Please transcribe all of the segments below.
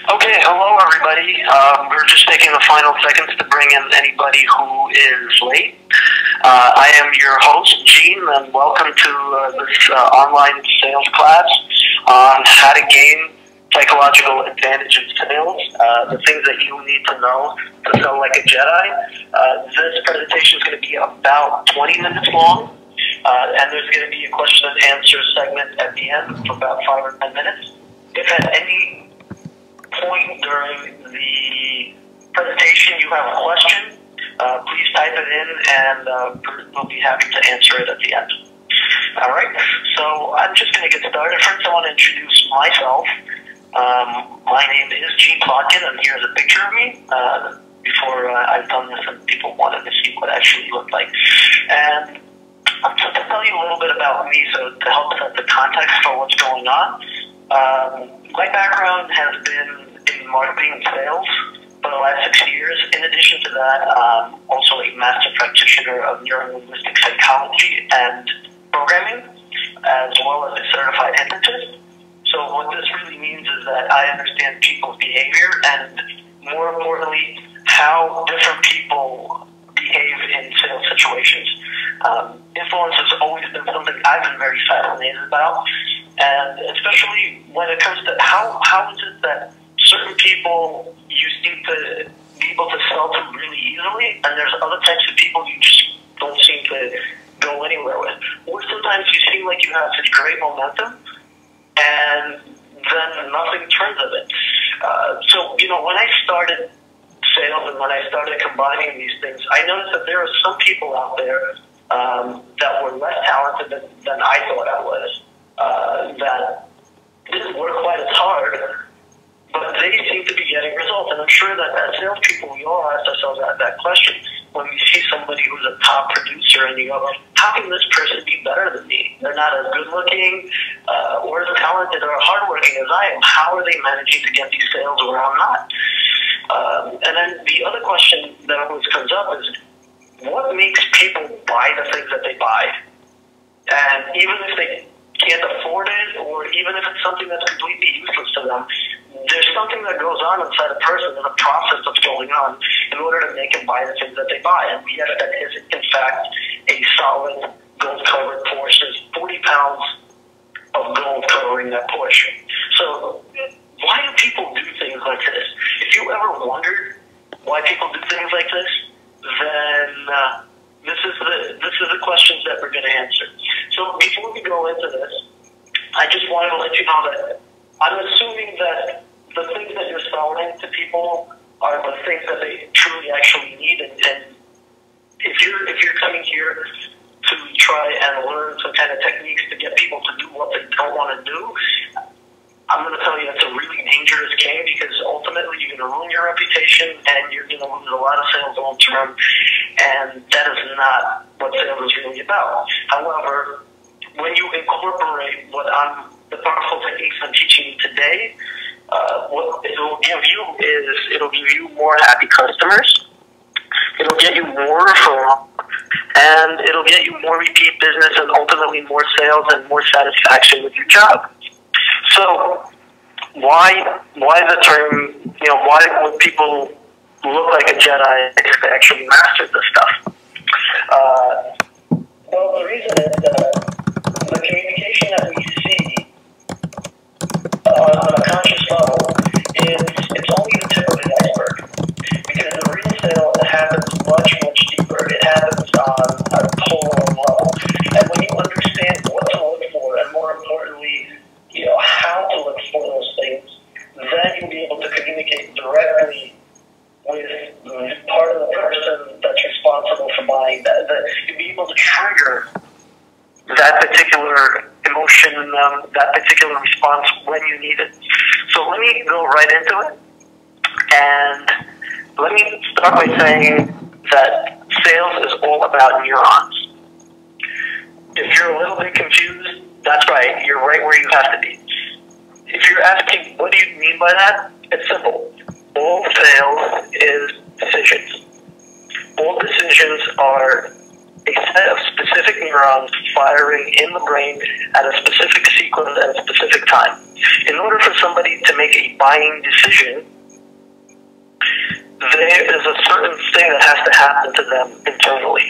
Okay, hello everybody. We're just taking the final seconds to bring in anybody who is late. I am your host, Gene, and welcome to this online sales class on how to gain psychological advantage in sales, the things that you need to know to sell like a Jedi. This presentation is going to be about 20 minutes long, and there's going to be a question and answer segment at the end for about 5 or 10 minutes. If at any point during the presentation you have a question, please type it in and we'll be happy to answer it at the end. All right, so I'm just going to get started. First, I want to introduce myself. My name is Gene Plotkin, and here's a picture of me before I've done this and people wanted to see what I actually looked like. And I'm just to tell you a little bit about me so to help set the context for what's going on. My background has been in marketing and sales for the last 6 years. In addition to that, also a master practitioner of neuro-linguistic psychology and programming, as well as a certified hypnotist. So what this really means is that I understand people's behavior and, more importantly, how different people behave in sales situations. Influence has always been something I've been very fascinated about. And especially when it comes to how is it that certain people you seem to be able to sell to really easily, and there's other types of people you just don't seem to go anywhere with. Or sometimes you seem like you have such great momentum, and then nothing turns of it. So, when I started sales and when I started combining these things, I noticed that there are some people out there that were less talented than I thought I was. That didn't work quite as hard, but they seem to be getting results. And I'm sure that as salespeople, we all ask ourselves that question when we see somebody who's a top producer and you go, how can this person be better than me? They're not as good looking or as talented or hardworking as I am. How are they managing to get these sales where I'm not? And then the other question that always comes up is, what makes people buy the things that they buy? And even if they can't afford it, or even if it's something that's completely useless to them, there's something that goes on inside a person, and a process that's going on in order to make them buy the things that they buy. And yes, that is in fact a solid gold-covered Porsche. There's 40 pounds of gold covering that Porsche. So why do people do things like this? If you ever wondered why people do things like this, then this is the questions that we're going to answer. So before we go into this, I just wanted to let you know that I'm assuming that the things that you're selling to people are the things that they truly actually need. And if you're coming here to try and learn some kind of techniques to get people to do what they don't want to do, I'm going to tell you it's a really dangerous game, because ultimately you're going to ruin your reputation and you're going to lose a lot of sales long term, and that is not what sales is really about. However, when you incorporate the powerful techniques I'm teaching you today, what it will give you is it'll give you more happy customers, it'll get you more referral, and it'll get you more repeat business and ultimately more sales and more satisfaction with your job. So why the term, why would people look like a Jedi if they actually mastered this stuff? Well, the reason is that the communication that we see on a conscious level it's only the tip of the iceberg, because the real sale happens much, much deeper. It happens on a whole level. And when you understand what to look for, and more importantly, how to look for those things, then you'll be able to communicate directly with part of the person that's responsible for buying that. You'll be able to trigger that particular emotion, that particular response when you need it. So let me go right into it. And let me start by saying that sales is all about neurons. If you're a little bit confused, that's right. You're right where you have to be. If you're asking, what do you mean by that? It's simple. All sales is decisions. All decisions are a set of specific neurons firing in the brain at a specific sequence at a specific time. In order for somebody to make a buying decision, there is a certain thing that has to happen to them internally.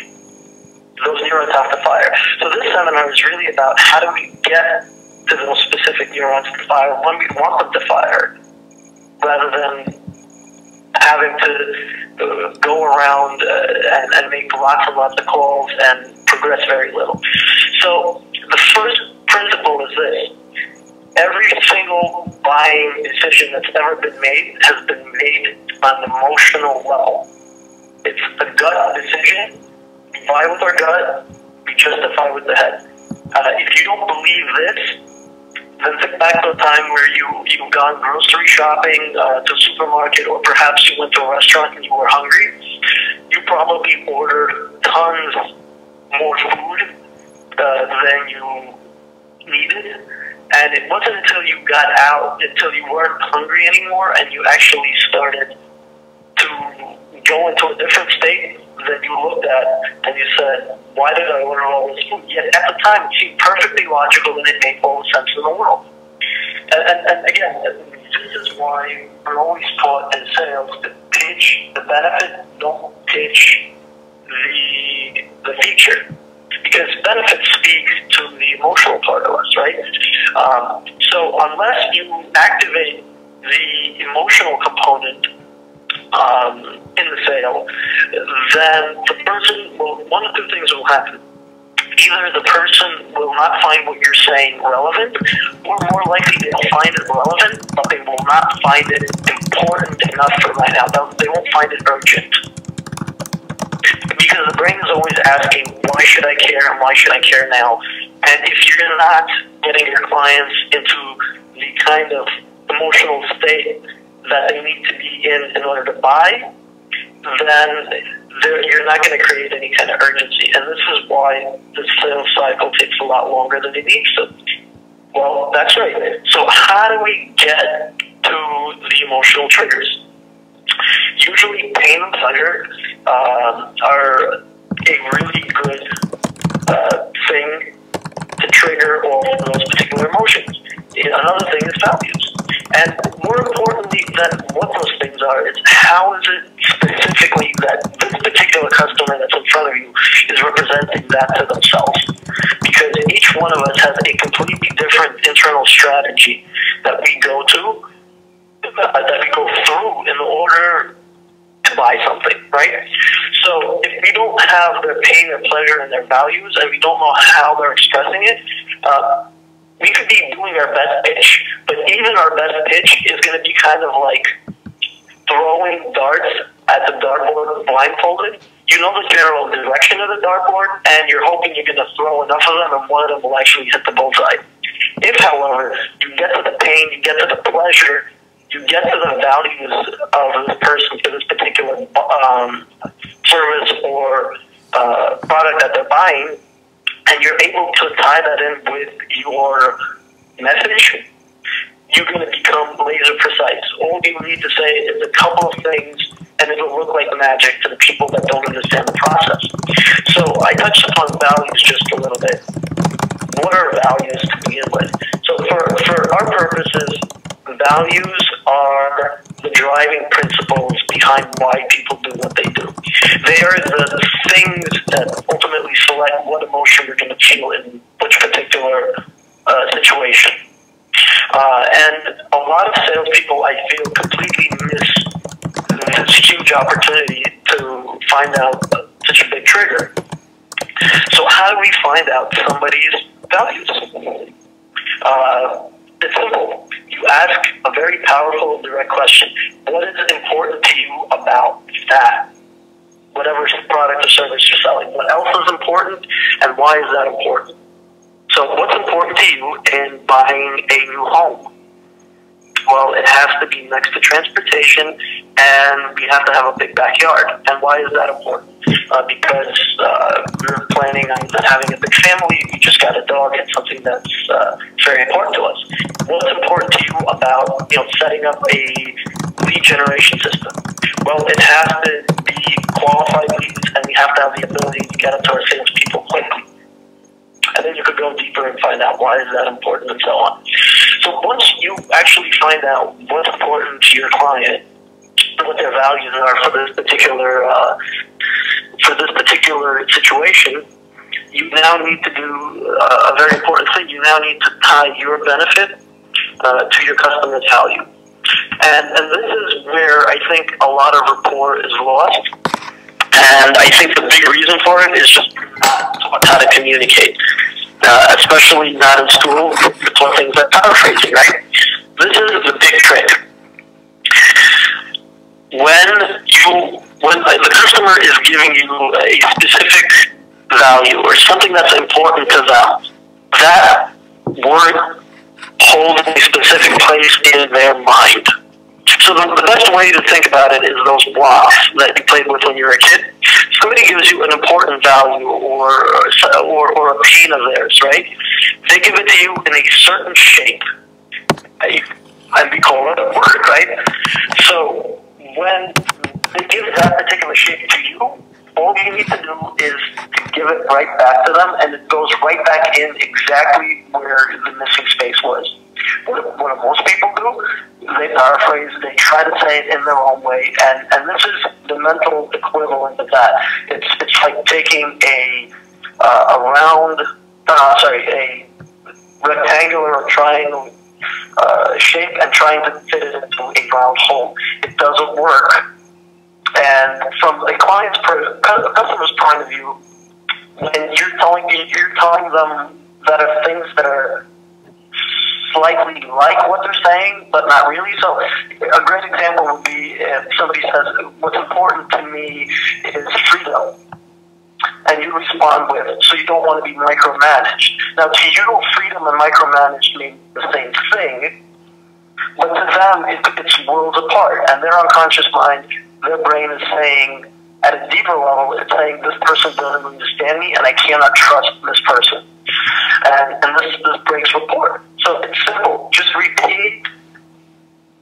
Those neurons have to fire. So this seminar is really about how do we get to those specific neurons to fire when we want them to fire, rather than having to go around and make lots and lots of calls and progress very little. So the first principle is this. Every single buying decision that's ever been made has been made on an emotional level. It's a gut decision. We buy with our gut, we justify with the head. If you don't believe this, then think back to a time where you've gone grocery shopping to a supermarket, or perhaps you went to a restaurant and you were hungry. You probably ordered tons more food than you needed. And it wasn't until you got out, until you weren't hungry anymore, and you actually started to go into a different state that you looked at and you said, why did I order all this food? Yet at the time, it seemed perfectly logical and it made all the sense in the world. And again, this is why we're always taught in sales to pitch the benefit, don't pitch the feature. Because benefits speak to the emotional part of us, right? So unless you activate the emotional component in the sale, then the person will, one of two things will happen. Either the person will not find what you're saying relevant, or more likely they'll find it relevant, but they will not find it important enough for right now. They won't find it urgent. Because the brain is always asking, why should I care and why should I care now? And if you're not getting your clients into the kind of emotional state that they need to be in order to buy, then you're not going to create any kind of urgency. And this is why the sales cycle takes a lot longer than it needs to. Well, that's right. So how do we get to the emotional triggers? Usually pain and pleasure are a really good thing to trigger all of those particular emotions. Another thing is values. And more importantly than what those things are is how is it specifically that this particular customer that's in front of you is representing that to themselves. Because each one of us has a completely different internal strategy that we go to, that we go through in order to buy something, right? So if we don't have their pain, their pleasure, and their values, and we don't know how they're expressing it, we could be doing our best pitch, but even our best pitch is going to be kind of like throwing darts at the dartboard blindfolded. You know the general direction of the dartboard, and you're hoping you're going to throw enough of them, and one of them will actually hit the bullseye. If, however, you get to the pain, you get to the pleasure, you get to the values of this person for this particular service or product that they're buying, and you're able to tie that in with your message, you're going to become laser precise. All you need to say is a couple of things, and it'll look like magic to the people that don't understand the process. So I touched upon values just a little bit. What are values to begin with? So for our purposes, values are the driving principles behind why people do what they do. They are the things that ultimately select what emotion you're going to feel in which particular situation. And a lot of salespeople, I feel, completely miss this huge opportunity to find out such a big trigger. So how do we find out somebody's values? It's simple. You ask a very powerful, direct question. What is important to you about that? Whatever product or service you're selling. What else is important, and why is that important? So what's important to you in buying a new home? Well, it has to be next to transportation, and we have to have a big backyard. And why is that important? Because we're planning on having a big family. We just got a dog. It's something that's very important to us. What's important to you about setting up a lead generation system? Well, it has to be qualified leads, and we have to have the ability to get it to our salespeople quickly. And then you could go deeper and find out why is that important and so on. So once you actually find out what's important to your client, what their values are for this particular situation, you now need to do a very important thing. You now need to tie your benefit to your customer's value. And this is where I think a lot of rapport is lost. And I think the big reason for it is just not taught how to communicate, especially not in school. It's one thing that paraphrasing, right? This is the big trick. When the customer is giving you a specific value or something that's important to them, that word holds a specific place in their mind. So the best way to think about it is those blocks that you played with when you were a kid. Somebody gives you an important value or a pain of theirs, right? They give it to you in a certain shape. And we call it a word, right? So when they give that particular shape to you, all you need to do is to give it right back to them, and it goes right back in exactly where the missing space was. What most people do, they paraphrase, they try to say it in their own way, and this is the mental equivalent of that. It's like taking a rectangular or triangle shape and trying to fit it into a round hole. It doesn't work. And from a customer's point of view, when you're telling them that are things that are slightly like what they're saying, but not really. So a great example would be if somebody says, what's important to me is freedom. And you respond with, so you don't want to be micromanaged. Now, to you, freedom and micromanaged mean the same thing, but to them, it's worlds apart. And their unconscious mind, their brain is saying, at a deeper level, it's saying, this person doesn't understand me, and I cannot trust this person. And this breaks rapport. So it's simple. Just repeat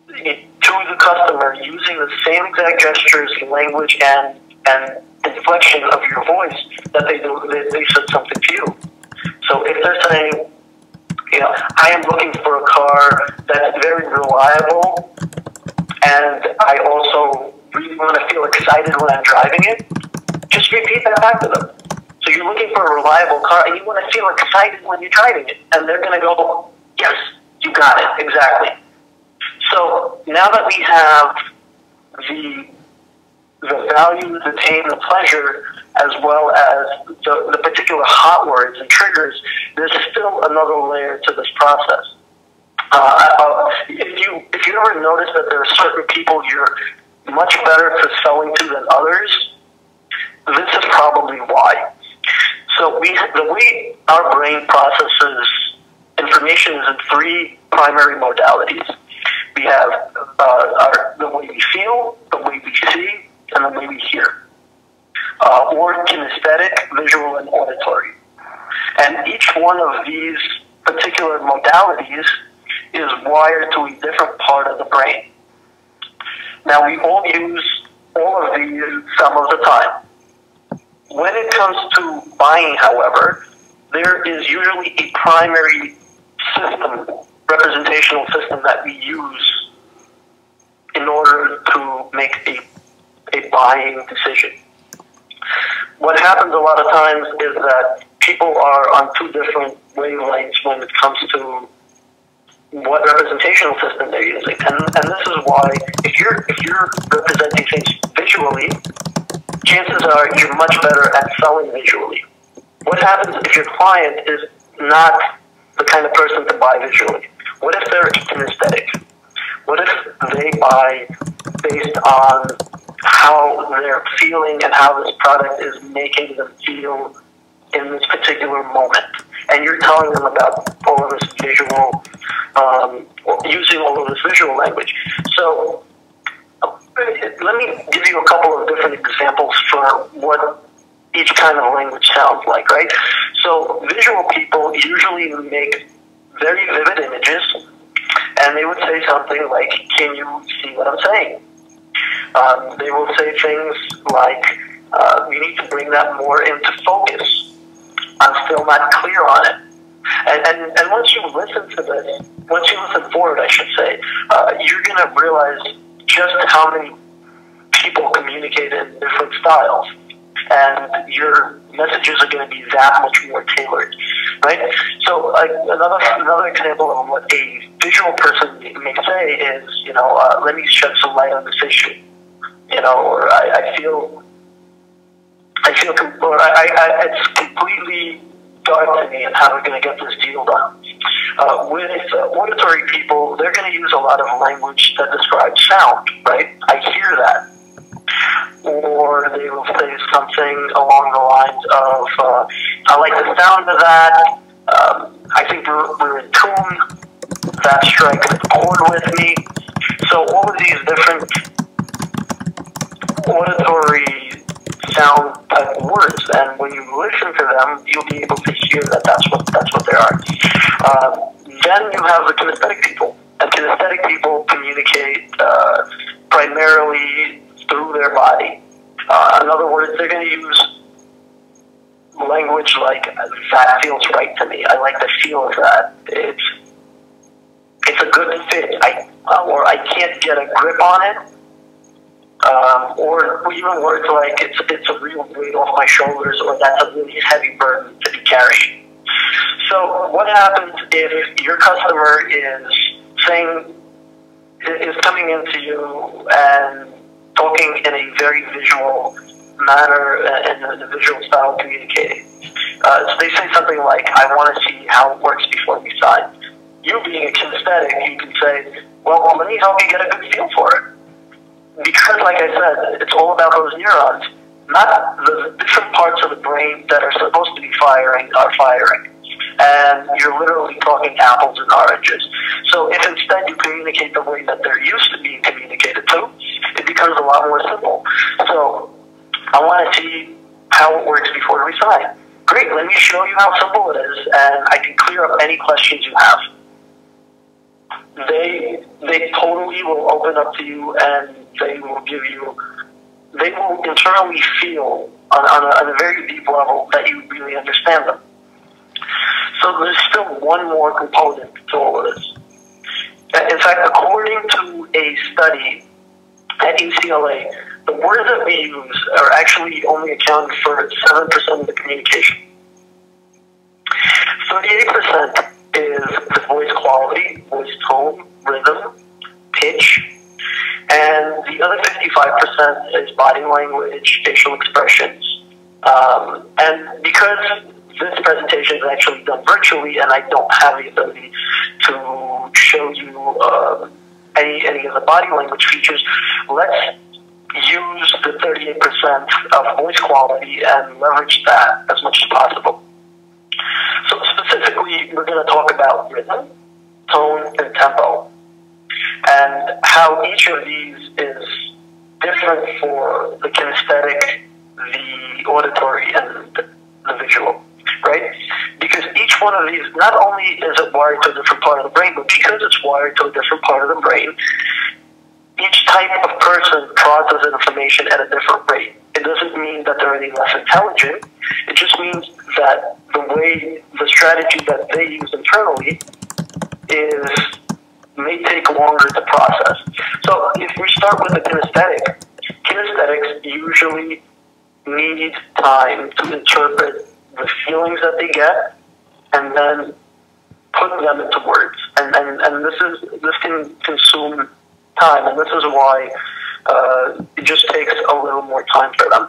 it to the customer using the same exact gestures, language, and inflection of your voice that they said something to you. So if they're saying, I am looking for a car that's very reliable, and I also really want to feel excited when I'm driving it, just repeat that back to them. So you're looking for a reliable car, and you want to feel excited when you're driving it. And they're going to go, yes, you got it, exactly. So now that we have the value, the pain, the pleasure, as well as the particular hot words and triggers, there's still another layer to this process. If you ever notice that there are certain people you're much better for selling to than others, this is probably why. So the way our brain processes information is in three primary modalities. We have the way we feel, the way we see, and the way we hear. Or kinesthetic, visual, and auditory. And each one of these particular modalities is wired to a different part of the brain. Now, we all use all of these some of the time. When it comes to buying, however, there is usually a primary system, representational system that we use in order to make a buying decision. What happens a lot of times is that people are on two different wavelengths when it comes to what representational system they're using. And this is why if you're representing things visually, chances are you're much better at selling visually. What happens if your client is not the kind of person to buy visually? What if they're kinesthetic? What if they buy based on how they're feeling and how this product is making them feel in this particular moment? And you're telling them about all of this visual, using all of this visual language. So let me give you a couple of different examples for what each kind of language sounds like, right? So visual people usually make very vivid images, and they would say something like, can you see what I'm saying? They will say things like, we need to bring that more into focus. I'm still not clear on it. And once you listen to this, once you listen forward, I should say, you're going to realize just how many people communicate in different styles. And your messages are going to be that much more tailored, right? So another example of what a visual person may say is, let me shed some light on this issue, or I feel, or it's completely dark to me and how we're going to get this deal done. With auditory people, they're going to use a lot of language that describes sound, right? I hear that. Or they will say something along the lines of, I like the sound of that, I think we're in tune, that strikes a chord with me. So all of these different auditory sound type words, and when you listen to them, you'll be able to hear that that's what they are. Then you have the kinesthetic people, and kinesthetic people communicate primarily through their body. In other words, they're going to use language like, that feels right to me. I like the feel of that. It's a good fit. Or I can't get a grip on it. Or even words like, it's a real weight off my shoulders, or that's a really heavy burden to be carrying. So what happens if your customer is coming into you and talking in a very visual manner and a visual style of communicating? So they say something like, I want to see how it works before we sign. You being a kinesthetic, you can say, well, let me help you get a good feel for it. Because, like I said, it's all about those neurons. Not the different parts of the brain that are supposed to be firing are firing. And you're literally talking apples and oranges. So if instead you communicate the way that they're used to being communicated to, it becomes a lot more simple. So I want to see how it works before we sign. Great, let me show you how simple it is, and I can clear up any questions you have. They totally will open up to you, and they will internally feel on a very deep level that you really understand them. So there's still one more component to all of this. In fact, according to a study at UCLA, the words that we use are actually only accounting for 7% of the communication. 38% is the voice quality, voice tone, rhythm, pitch, and the other 55% is body language, facial expressions. And because this presentation is actually done virtually and I don't have the ability to show you any of the body language features, let's use the 38% of voice quality and leverage that as much as possible. So specifically, we're going to talk about rhythm, tone, and tempo, and how each of these is different for the kinesthetic, the auditory, and the visual, right? Because each one of these, not only is it wired to a different part of the brain, but because it's wired to a different part of the brain, each type of person processes information at a different rate. It doesn't mean that they're any less intelligent. It just means that the strategy that they use internally may take longer to process. So if we start with the kinesthetics usually need time to interpret the feelings that they get and then put them into words. And this can consume time, and this is why it just takes a little more time for them.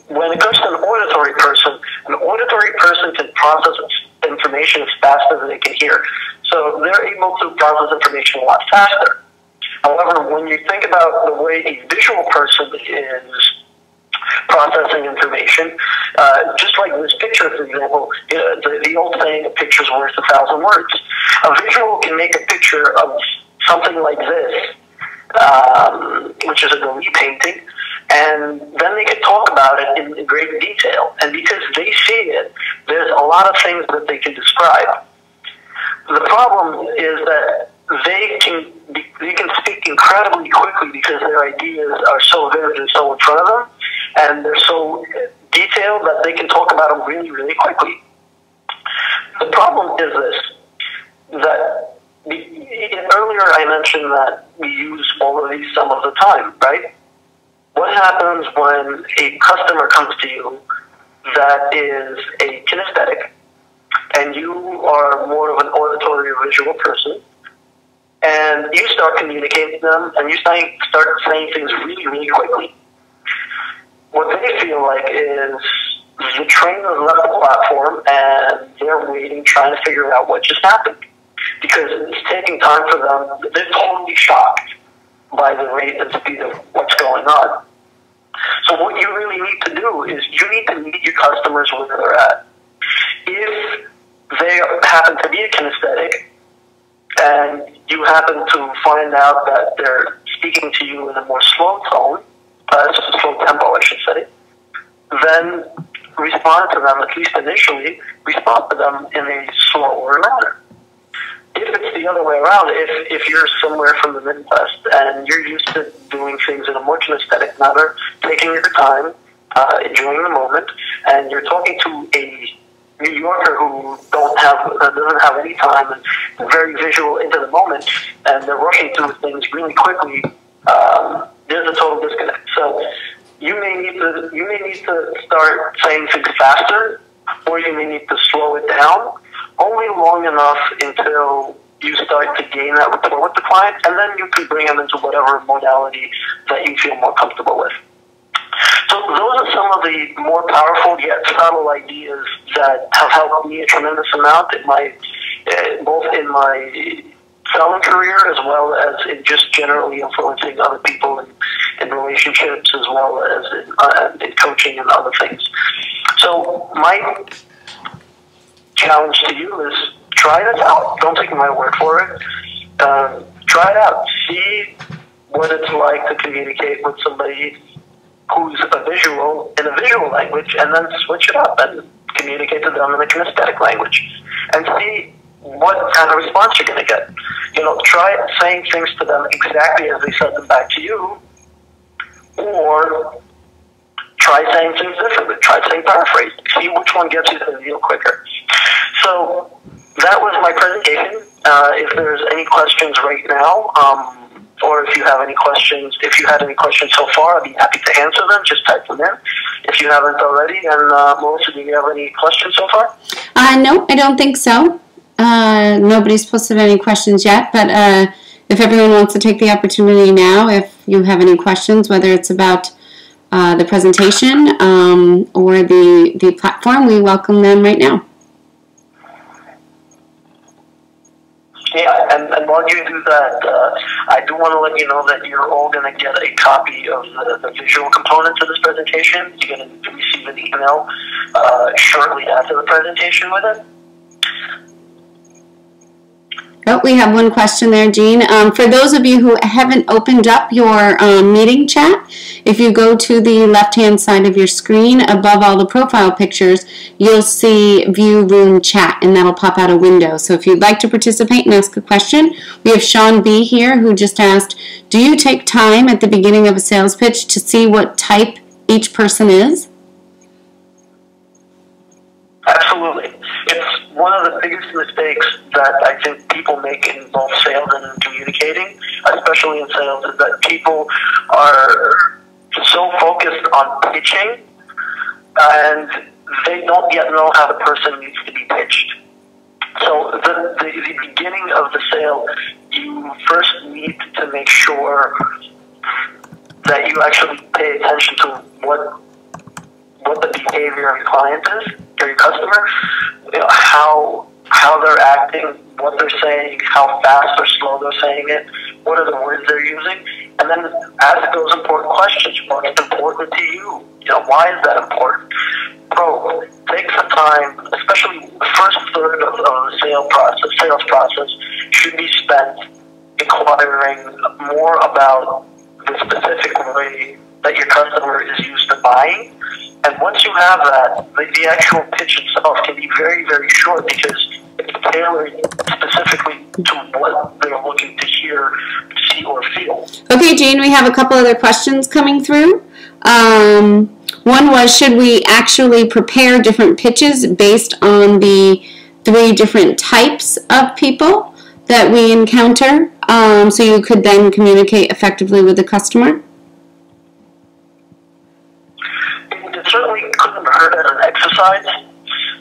When it comes to an auditory person can process information as fast as they can hear. So they're able to process information a lot faster. However, when you think about the way a visual person is processing information, just like this picture, for example, the old saying, a picture's worth 1,000 words. A visual can make a picture of something like this, which is a Dali painting, and then they can talk about it in great detail. And because they see it, there's a lot of things that they can describe. The problem is that they can speak incredibly quickly because their ideas are so vivid and so in front of them, and they're so detailed that they can talk about them really, really quickly. The problem is this, that earlier I mentioned that we use all of these some of the time, right? What happens when a customer comes to you that is a kinesthetic, and you are more of an auditory or visual person, and you start communicating with them, and you start saying things really, really quickly? What they feel like is the train has left the platform, and they're waiting, trying to figure out what just happened. Because it's taking time for them. They're totally shocked by the rate and speed of what's going on. So what you really need to do is you need to meet your customers where they're at. If they happen to be a kinesthetic, and you happen to find out that they're speaking to you in a more slow tone, slow tempo, I should say, then respond to them, at least initially, respond to them in a slower manner. If it's the other way around, if you're somewhere from the Midwest and you're used to doing things in a more kinesthetic manner, taking your time, enjoying the moment, and you're talking to a New Yorker who doesn't have any time and they're very visual into the moment, and they're rushing through things really quickly, there's a total disconnect. So you may need to start saying things faster, or you may need to slow it down, only long enough until you start to gain that rapport with the client, and then you can bring them into whatever modality that you feel more comfortable with. So those are some of the more powerful yet subtle ideas that have helped me a tremendous amount in both in my selling career as well as in just generally influencing other people in relationships as well as in coaching and other things. So my challenge to you is try this out. Don't take my word for it. Try it out. See what it's like to communicate with somebody who's in a visual language, and then switch it up and communicate to them in a kinesthetic language, and see what kind of response you're going to get. Try saying things to them exactly as they said them back to you, or try saying things differently. Try saying paraphrase. See which one gets you to the deal quicker. So that was my presentation. If there's any questions right now, or if you have any questions, if you had any questions so far, I'd be happy to answer them. Just type them in if you haven't already. And Melissa, do you have any questions so far? No, I don't think so. Nobody's posted any questions yet, but if everyone wants to take the opportunity now, if you have any questions, whether it's about the presentation or the platform, we welcome them right now. Yeah, and while you do that, I do want to let you know that you're all going to get a copy of the visual components of this presentation. You're going to receive an email shortly after the presentation with it. Oh, we have one question there, Jean. For those of you who haven't opened up your meeting chat, if you go to the left-hand side of your screen, above all the profile pictures, you'll see View Room Chat, and that'll pop out a window. So if you'd like to participate and ask a question, we have Sean B. here who just asked, do you take time at the beginning of a sales pitch to see what type each person is? Absolutely. It's one of the biggest mistakes that I think people make in both sales and in communicating, especially in sales, is that people are so focused on pitching and they don't yet know how the person needs to be pitched. So the beginning of the sale, you first need to make sure that you actually pay attention to what the behavior of your client is, or your customer, how they're acting, what they're saying, how fast or slow they're saying it, what are the words they're using, and then ask those important questions. What's important to you? Why is that important? Take some time, especially the first third of the sales process should be spent inquiring more about the specific way that your customer is used to buying. And once you have that, the actual pitch itself can be very, very short because it's tailored specifically to what they're looking to hear, see, or feel. Okay, Jane, we have a couple other questions coming through. One was, should we actually prepare different pitches based on the 3 different types of people that we encounter, so you could then communicate effectively with the customer? It certainly couldn't hurt as an exercise.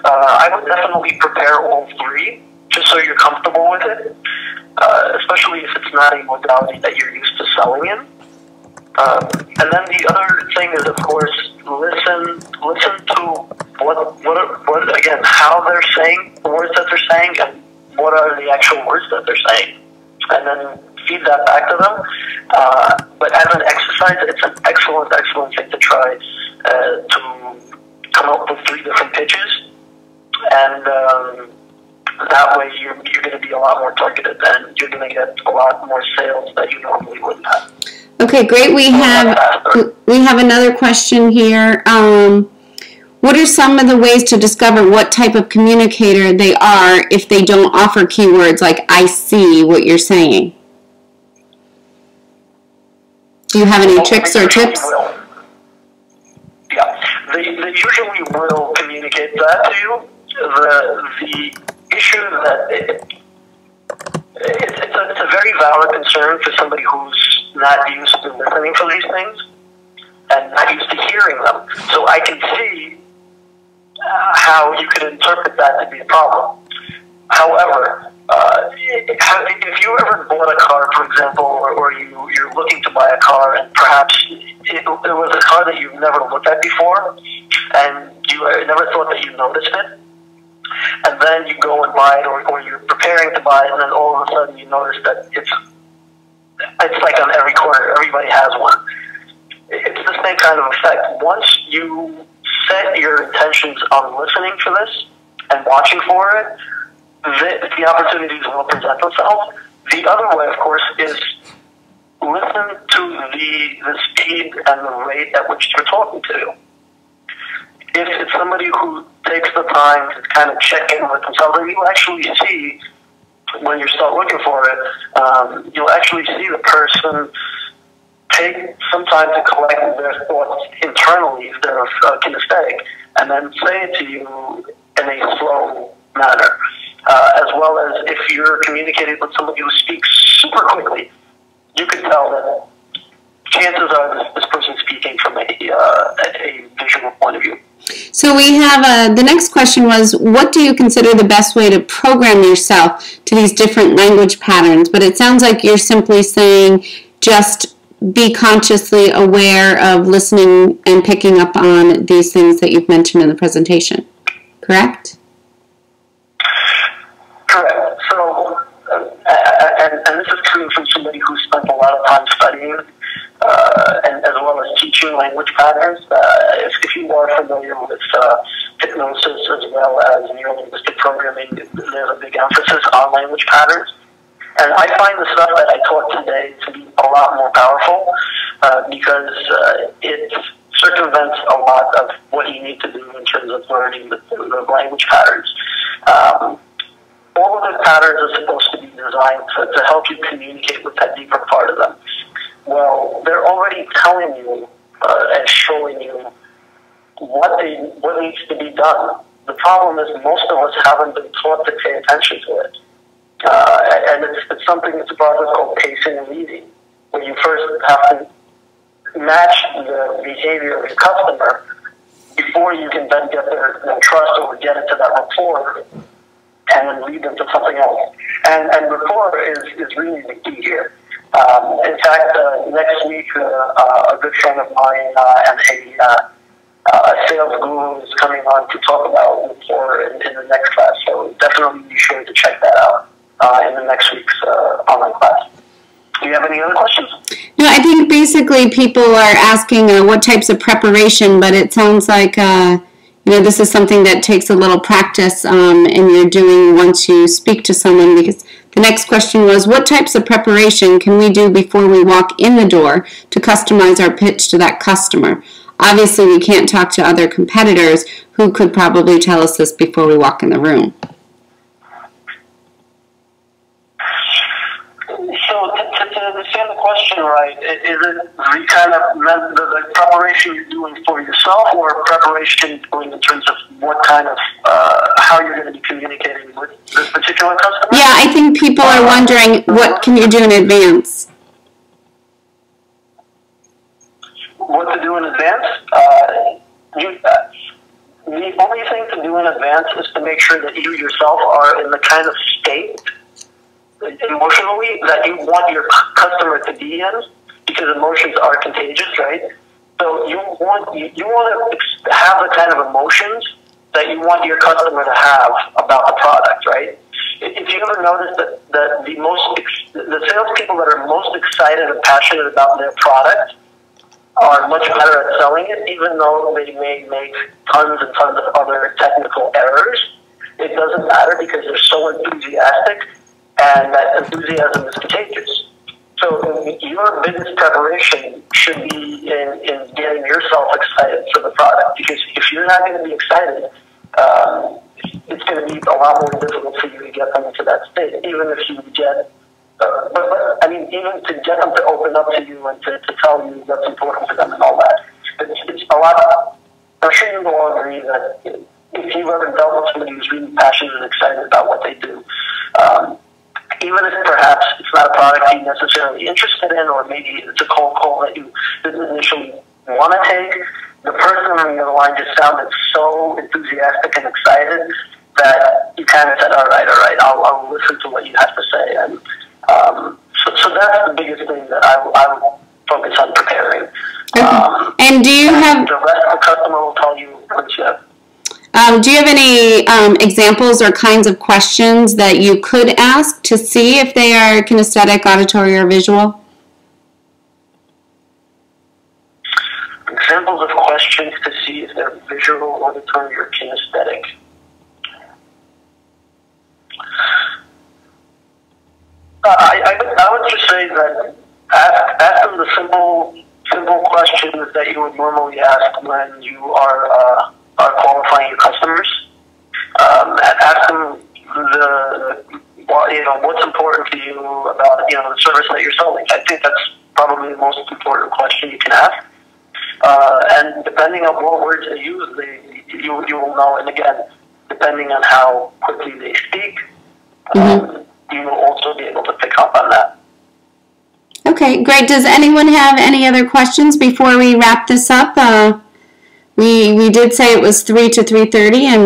I would definitely prepare all 3, just so you're comfortable with it, especially if it's not a modality that you're used to selling in. And then the other thing is, of course, listen to what again, how they're saying the words that they're saying, and what are the actual words that they're saying, and then feed that back to them. But as an exercise, it's an excellent thing to try to come up with 3 different pitches, and that way you're going to be a lot more targeted, and you're going to get a lot more sales that you normally wouldn't have. Okay, great. We have another question here. What are some of the ways to discover what type of communicator they are if they don't offer keywords like "I see what you're saying"? Do you have any tricks or tips? Yeah, they usually will communicate that to you. The issue that it's a very valid concern for somebody who's not used to listening to these things and not used to hearing them. So I can see how you could interpret that to be a problem. However, if you ever bought a car, for example, or you're looking to buy a car, and perhaps it was a car that you've never looked at before, and you never thought that you noticed it, and then you go and buy it, or you're preparing to buy it, and then all of a sudden you notice that it's like on every corner, everybody has one. It's the same kind of effect. Once you set your intentions on listening for this and watching for it, the opportunities will present themselves. The other way, of course, is listen to the speed and the rate at which you're talking to. If it's somebody who takes the time to kind of check in with themselves, and you'll actually see, when you start looking for it, you'll actually see the person take some time to collect their thoughts internally if they're kinesthetic, and then say it to you in a slow manner. As well as if you're communicating with somebody who speaks super quickly, you can tell that chances are this person's speaking from a visual point of view. So we have, the next question was, what do you consider the best way to program yourself to these different language patterns? But it sounds like you're simply saying just be consciously aware of listening and picking up on these things that you've mentioned in the presentation, correct? Correct. So, and this is coming from somebody who spent a lot of time studying and as well as teaching language patterns. If you are familiar with hypnosis as well as neuro-linguistic programming, there's a big emphasis on language patterns. And I find the stuff that I taught today to be a lot more powerful because it circumvents a lot of what you need to do in terms of learning the language patterns. All of the patterns are supposed to be designed to help you communicate with that deeper part of them. Well, they're already telling you and showing you what needs to be done. The problem is most of us haven't been taught to pay attention to it. And it's something, it's a process called pacing and leading, where you first have to match the behavior of your customer before you can then get their trust or get into that rapport and then lead them to something else. And rapport is really the key here. In fact, next week, a good friend of mine and a sales guru is coming on to talk about rapport in the next class. So definitely be sure to check that out in the next week's online class. Do you have any other questions? No, I think basically people are asking what types of preparation, but it sounds like this is something that takes a little practice and you're doing once you speak to someone, because the next question was, what types of preparation can we do before we walk in the door to customize our pitch to that customer? Obviously, we can't talk to other competitors who could probably tell us this before we walk in the room. So to understand the question, question right, is it the kind of the preparation you're doing for yourself, or preparation doing in terms of what kind of how you're going to be communicating with this particular customer? Yeah, I think people are wondering, what can you do in advance? What to do in advance? The only thing to do in advance is to make sure that you yourself are in the kind of state emotionally that you want your customer to be in, because emotions are contagious, right? So you want to have the kind of emotions that you want your customer to have about the product, right? If you ever notice that the salespeople that are most excited and passionate about their product are much better at selling it, even though they may make tons and tons of other technical errors. It doesn't matter because they're so enthusiastic, and that enthusiasm is contagious. So your business preparation should be in getting yourself excited for the product, because if you're not going to be excited, it's going to be a lot more difficult for you to get them into that state, even if you get even to get them to open up to you and to tell you what's important to them and all that. It's a lot. I'm sure you will all agree that if you've ever dealt with somebody who's really passionate and excited about what they do, even if perhaps it's not a product you're necessarily interested in, or maybe it's a cold call that you didn't initially want to take, the person on the other line just sounded so enthusiastic and excited that you kind of said, all right, I'll listen to what you have to say. And so that's the biggest thing that I would focus on preparing. Okay. And do you have... The rest of the customer will tell you once you have... do you have any examples or kinds of questions that you could ask to see if they are kinesthetic, auditory, or visual? Examples of questions to see if they're visual, auditory, or kinesthetic. I would just say that ask them the simple questions that you would normally ask when you are qualifying your customers. Ask them what's important to you about the service that you're selling. I think that's probably the most important question you can ask. And depending on what words they use, you will know. And again, depending on how quickly they speak, you will also be able to pick up on that. Okay, great. Does anyone have any other questions before we wrap this up? We did say it was 3 to 3:30, and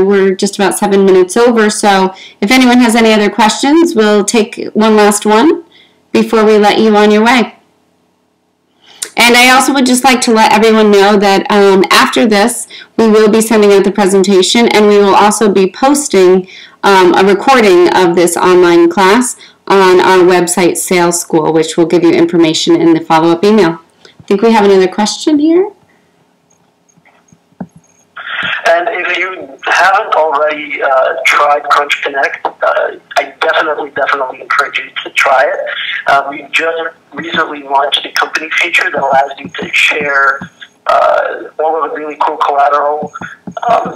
we're just about 7 minutes over. So if anyone has any other questions, we'll take one last one before we let you on your way. And I also would just like to let everyone know that after this, we will be sending out the presentation, and we will also be posting a recording of this online class on our website, Sales School, which will give you information in the follow-up email. I think we have another question here. And if you haven't already tried Crunch Connect, I definitely encourage you to try it. We just recently launched a company feature that allows you to share all of the really cool collateral,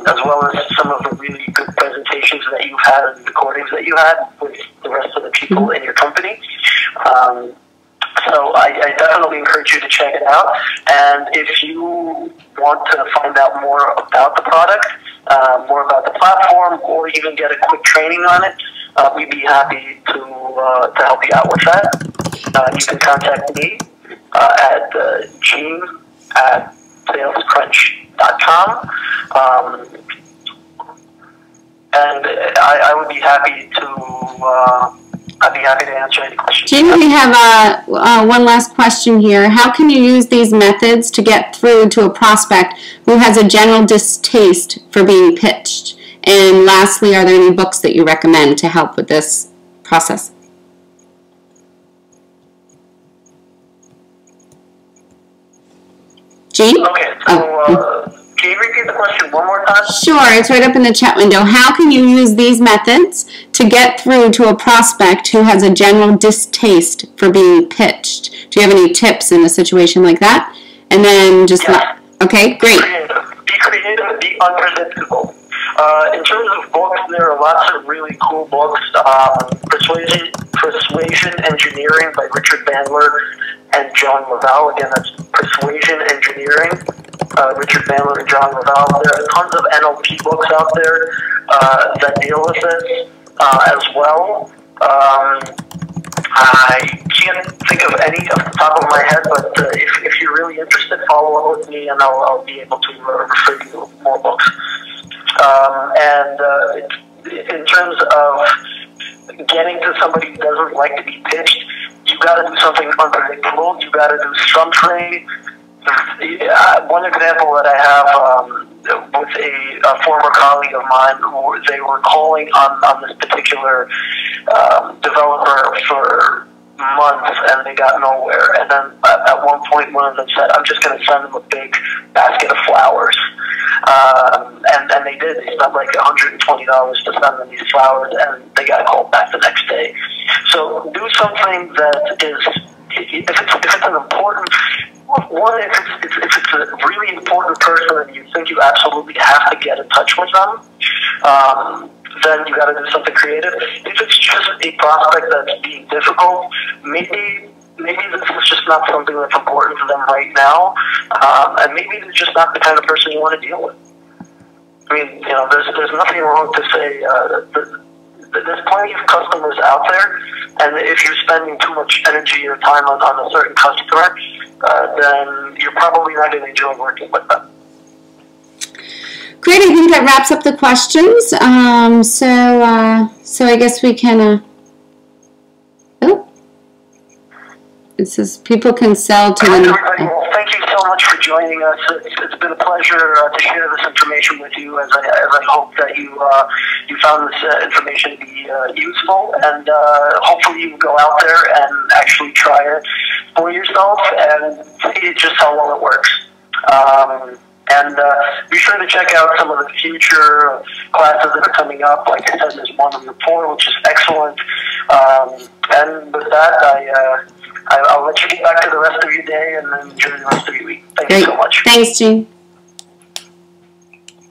as well as some of the really good presentations that you had and recordings that you had with the rest of the people in your company. So I definitely encourage you to check it out. And if you want to find out more about the product, more about the platform, or even get a quick training on it, we'd be happy to help you out with that. You can contact me at gene@salescrunch.com. And I would be happy to... I'd be happy to answer any questions. Gene, we have one last question here. How can you use these methods to get through to a prospect who has a general distaste for being pitched? And lastly, are there any books that you recommend to help with this process? Gene? Okay, so can you repeat the question one more time? Sure, it's right up in the chat window. How can you use these methods to get through to a prospect who has a general distaste for being pitched? Do you have any tips in a situation like that? And then just... Yes. Okay, great. Be creative and be unpredictable. In terms of books, there are lots of really cool books. Persuasion Engineering by Richard Bandler and John Lavelle. Again, that's Persuasion Engineering, Richard Bandler and John Lavelle. There are tons of NLP books out there that deal with this as well. I can't think of any off the top of my head, but if you're really interested, follow up with me and I'll be able to refer you to more books. In terms of getting to somebody who doesn't like to be pitched, you got to do something unpredictable. You got to do something. One example that I have with a former colleague of mine, they were calling on this particular developer for months and they got nowhere. And then at one point, one of them said, "I'm just going to send them a big basket of flowers." And they did. They spent like $120 to send them these flowers, and they got called back the next day. So do something that is, if it's an important one, if it's a really important person and you think you absolutely have to get in touch with them, then you got to do something creative. If it's just a prospect that's being difficult, maybe this is just not something that's important to them right now, and maybe they're just not the kind of person you want to deal with. I mean, there's nothing wrong to say there's plenty of customers out there, and if you're spending too much energy or time on a certain customer, then you're probably not going to enjoy working with them. Great, I think that wraps up the questions. So I guess we can. It says people can sell to them. Well, thank you so much for joining us. It's been a pleasure to share this information with you. As I hope that you found this information to be useful, and hopefully you can go out there and actually try it for yourself and see just how well it works. And be sure to check out some of the future classes that are coming up. Like I said, there's one on rapport, which is excellent. And with that, I'll let you get back to the rest of your day and then enjoy the rest of your week. Thank you so much. Thanks, Gene.